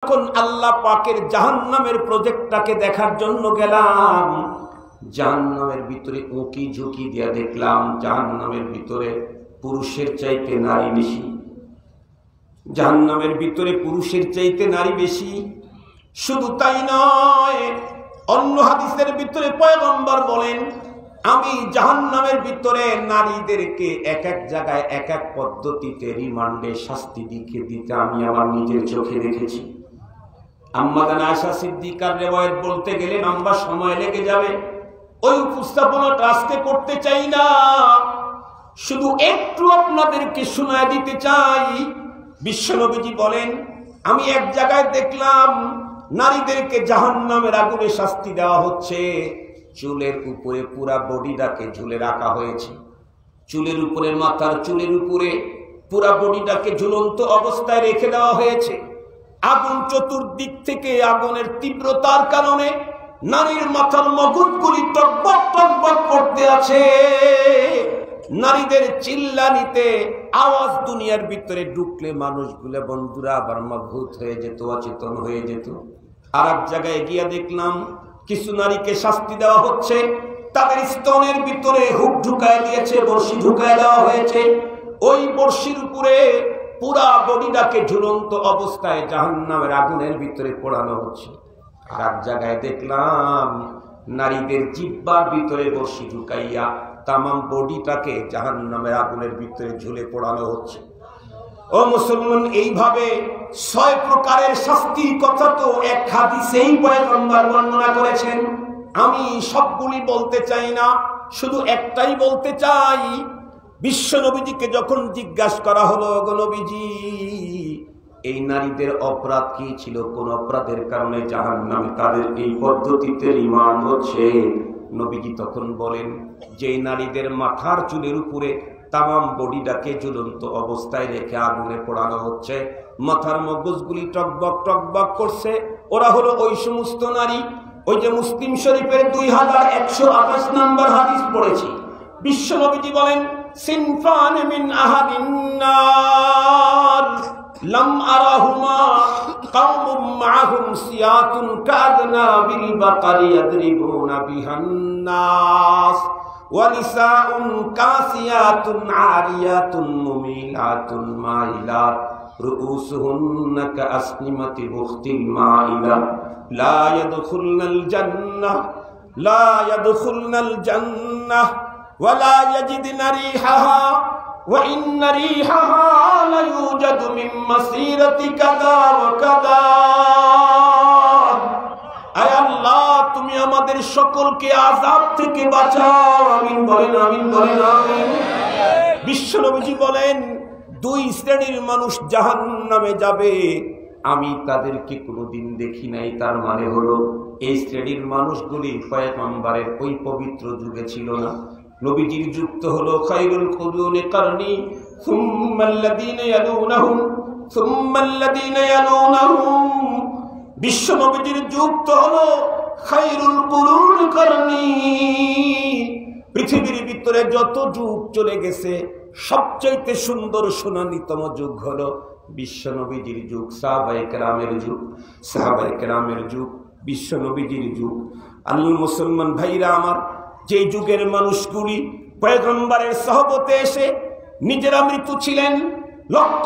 যখন আল্লাহ পাকের জাহান্নামের প্রজেক্টটাকে দেখার জন্য গেলাম, জাহান্নামের ভিতরে উঁকি ঝুঁকি দিয়া দেখলাম জাহান্নামের ভিতরে পুরুষের চাইতে নারী বেশি। জাহান্নামের ভিতরে পুরুষের চাইতে নারী বেশি। শুধু তাই নয়, অন্য হাদিসের ভিতরে পয়গম্বর বলেন, আমি জাহান্নামের ভিতরে নারীদেরকে এক এক জায়গায় এক এক পদ্ধতিতে রিমান্ডে শাস্তি দিতে আমি আমার নিজের চোখে দেখেছি। আম্মা জান আয়েশা সিদ্দিকার রিওয়ায়াত বলতে গেলে লম্বা সময় লেগে যাবে, ওই উপস্থাপনাটা আজকে করতে চাই না, শুধু একটু আপনাদেরকে শোনায় দিতে চাই। বিশ্বনবীজি বলেন, আমি এক জায়গায় দেখলাম নারীদেরকে জাহান্নামের আগুনে শাস্তি দেওয়া হচ্ছে। চুলের উপরে পুরা বডিটাকে ঝুলে রাখা হয়েছে, চুলের উপরে মাথার চুলের উপরে পুরা বডিটাকে ঝুলন্ত অবস্থায় রেখে দেওয়া হয়েছে। আগুন চতুর্দিক থেকে আগুনের তীব্রতার কারণে নারীর মাথার মগজগুলি টকবক টকবক করতে আছে। নারীদের চিল্লানিতে আওয়াজ দুনিয়ার ভিতরে ঢুকলে মানুষগুলো বন্ধুরা আবার মগভূত হয়ে যেত, অচেতন হয়ে যেত। আর এক জায়গায় গিয়ে দেখলাম কিছু নারীকে শাস্তি দেওয়া হচ্ছে, তাদের স্তনের ভিতরে হুক ঢুকায় দিয়েছে, বড়শি ঢুকায় দেওয়া হয়েছে। ওই বড়শির উপরে পুরা বডিটাকে ঝুলন্ত অবস্থায় জাহান্নামের আগুনের ভিতরে পোড়ানো হচ্ছে। আর এক জায়গায় দেখলাম নারীদের জিহ্বার ভিতরে বড়শি ঢুকাইয়া তামাম বডিটাকে জাহান্নামের আগুনের ভিতরে ঝুলে পোড়ানো হচ্ছে। ও মুসলমান, এইভাবে 6 প্রকারের শাস্তির কথা তো এক হাদিসেই পয়গম্বর বর্ণনা করেছেন। আমি সবগুলি বলতে চাই না, শুধু একটাই বলতে চাই। বিশ্ব নবীজিকে যখন জিজ্ঞাসা করা হলো, গো নবীজি, এই নারীদের অপরাধ কি ছিল, কোন অপরাধের কারণে জাহান্নামে তাদের এই পদ্ধতিতে রিমান্ড হচ্ছে, নবীজি তখন বলেন, যে নারীদের মাথার চুলের উপরে তামাম বডিটাকে ঝুলন্ত অবস্থায় রেখে আগুনে পোড়ানো হচ্ছে, মাথার মগজগুলি টকবক টকবক করছে, ওরা হলো ওই সমস্ত নারী। ওই যে মুসলিম শরীফের 2128 নম্বর হাদিস পড়েছি, বিশ্ব নবীজি বলেন, সিনফান মিন আহাদিন নার লাম আরাহুমা কওমুম মাআহুম সিয়াতুন কাদনাবিল বাকারি ইয়াদরিবুনা বিহান নাস ওয়া নিসাউন কাসিয়াতুন আরিয়াতুন মুমিলাতুন মাইলাত রুউসুহুন্না কাআসনিমাতি বুখতিল মাইলা লা ইয়াদখুলনাল জান্নাহ ওয়া লা ইয়াজিদনা রিহাহা ওয়া ইন্না রিহাহা লা ইউজাদু মিন মাসিরাতি কাযা ওয়া কাযা। আয় আল্লাহ, তুমি আমাদের সকলকে আযাব থেকে বাঁচাও। আমিন বলেন, আমিন বলেন, আমিন। বিশ্ব নবীজি বলেন, 2 শ্রেণীর মানুষ জাহান্নামে যাবে, আমি তাদেরকে কোনোদিন দেখি নাই। তার মানে হলো এই শ্রেণীর মানুষগুলি পয়গম্বরের ওই পবিত্র যুগে ছিল না। নবীজির যুগ তো হলো খায়রুল কুরুনি কারনি সুম্মাল্লাযীনা ইয়ালুনাহুম সুম্মাল্লাযীনা ইয়ালুনাহুম। বিশ্ব নবীজির যুগ তো হলো খায়রুল কুরুনি কারনি। পৃথিবীর ভিতরে যত যুগ চলে গেছে সবচাইতে সুন্দর সোনালীতম যুগ হলো বিশ্ব নবীজির যুগ, সাহাবায়ে কেরামের যুগ, সাহাবায়ে কেরামের যুগ, বিশ্ব নবীজির যুগ। আল্লাহ মুসলমান ভাইরা আমার, যে যুগের মানুষগুলি পয়গম্বরের সহবতে এসে নিজেরা মৃত্যু ছিলেন, লক্ষ